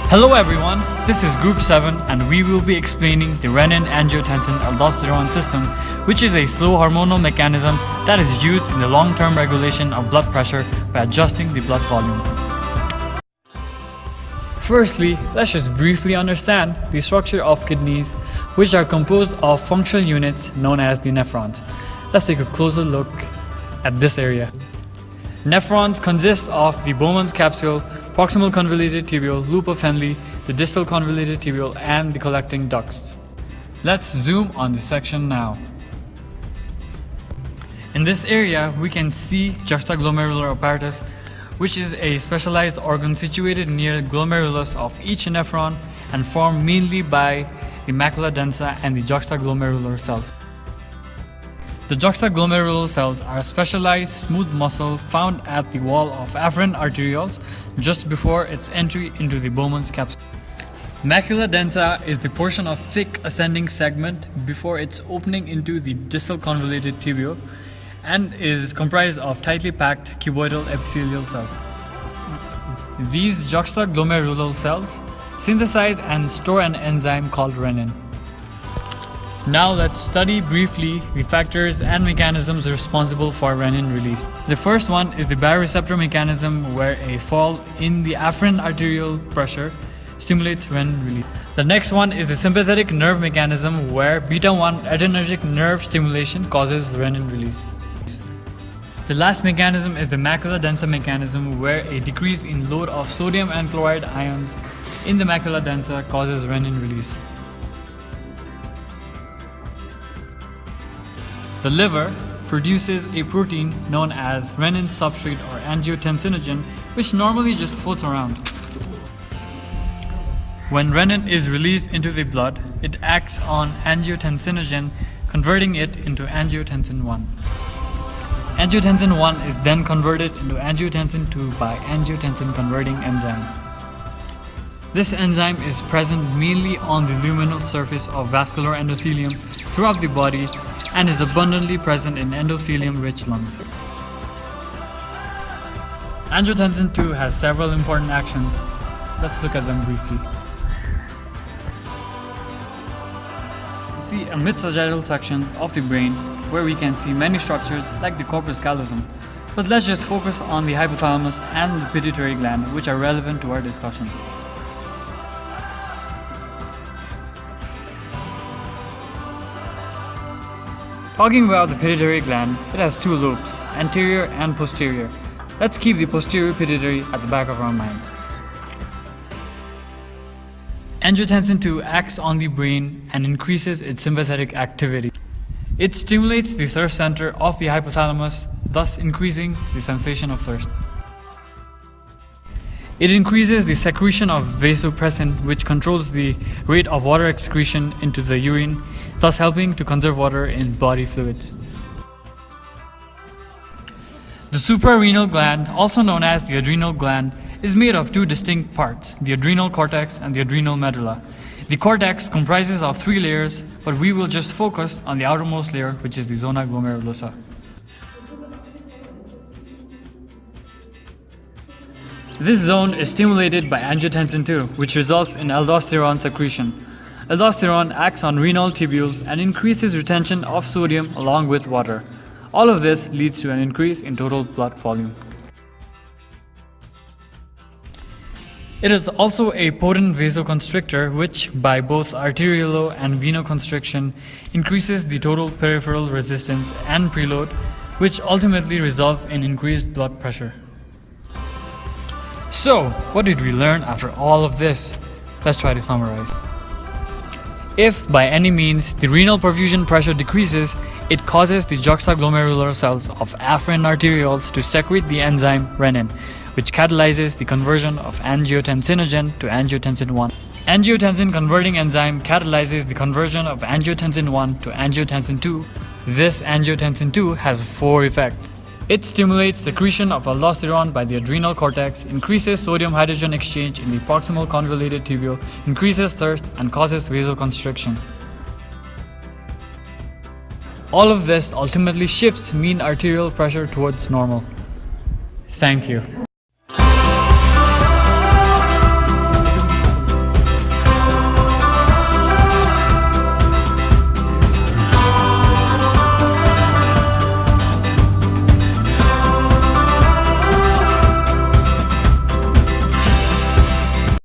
Hello everyone, this is Group 7 and we will be explaining the renin-angiotensin-aldosterone system, which is a slow hormonal mechanism that is used in the long-term regulation of blood pressure by adjusting the blood volume. Firstly, let's just briefly understand the structure of kidneys, which are composed of functional units known as the nephrons. Let's take a closer look at this area. Nephrons consist of the Bowman's capsule, proximal convoluted tubule, loop of Henle, the distal convoluted tubule, and the collecting ducts. Let's zoom on the section now. In this area, we can see juxtaglomerular apparatus, which is a specialized organ situated near the glomerulus of each nephron and formed mainly by the macula densa and the juxtaglomerular cells. The juxtaglomerular cells are a specialized smooth muscle found at the wall of afferent arterioles just before its entry into the Bowman's capsule. Macula densa is the portion of thick ascending segment before its opening into the distal convoluted tubule and is comprised of tightly packed cuboidal epithelial cells. These juxtaglomerular cells synthesize and store an enzyme called renin. Now let's study briefly the factors and mechanisms responsible for renin release. The first one is the baroreceptor mechanism, where a fall in the afferent arterial pressure stimulates renin release. The next one is the sympathetic nerve mechanism, where beta-1 adrenergic nerve stimulation causes renin release. The last mechanism is the macula densa mechanism, where a decrease in load of sodium and chloride ions in the macula densa causes renin release. The liver produces a protein known as renin substrate or angiotensinogen, which normally just floats around. When renin is released into the blood, it acts on angiotensinogen, converting it into angiotensin 1. Angiotensin 1 is then converted into angiotensin 2 by angiotensin converting enzyme. This enzyme is present mainly on the luminal surface of vascular endothelium throughout the body and is abundantly present in endothelium-rich lungs. Angiotensin 2 has several important actions. Let's look at them briefly. See a mid-sagittal section of the brain where we can see many structures like the corpus callosum. But let's just focus on the hypothalamus and the pituitary gland, which are relevant to our discussion. Talking about the pituitary gland, it has two lobes, anterior and posterior. Let's keep the posterior pituitary at the back of our minds. Angiotensin 2 acts on the brain and increases its sympathetic activity. It stimulates the thirst center of the hypothalamus, thus increasing the sensation of thirst. It increases the secretion of vasopressin, which controls the rate of water excretion into the urine, thus helping to conserve water in body fluids. The suprarenal gland, also known as the adrenal gland, is made of two distinct parts, the adrenal cortex and the adrenal medulla. The cortex comprises of 3 layers, but we will just focus on the outermost layer, which is the zona glomerulosa. This zone is stimulated by angiotensin 2, which results in aldosterone secretion. Aldosterone acts on renal tubules and increases retention of sodium along with water. All of this leads to an increase in total blood volume. It is also a potent vasoconstrictor, which by both arteriolo and venoconstriction increases the total peripheral resistance and preload, which ultimately results in increased blood pressure. So, what did we learn after all of this? Let's try to summarize. If by any means the renal perfusion pressure decreases, it causes the juxtaglomerular cells of afferent arterioles to secrete the enzyme renin, which catalyzes the conversion of angiotensinogen to angiotensin 1. Angiotensin converting enzyme catalyzes the conversion of angiotensin 1 to angiotensin 2. This angiotensin 2 has 4 effects. It stimulates secretion of aldosterone by the adrenal cortex, increases sodium-hydrogen exchange in the proximal convoluted tubule, increases thirst, and causes vasoconstriction. All of this ultimately shifts mean arterial pressure towards normal. Thank you.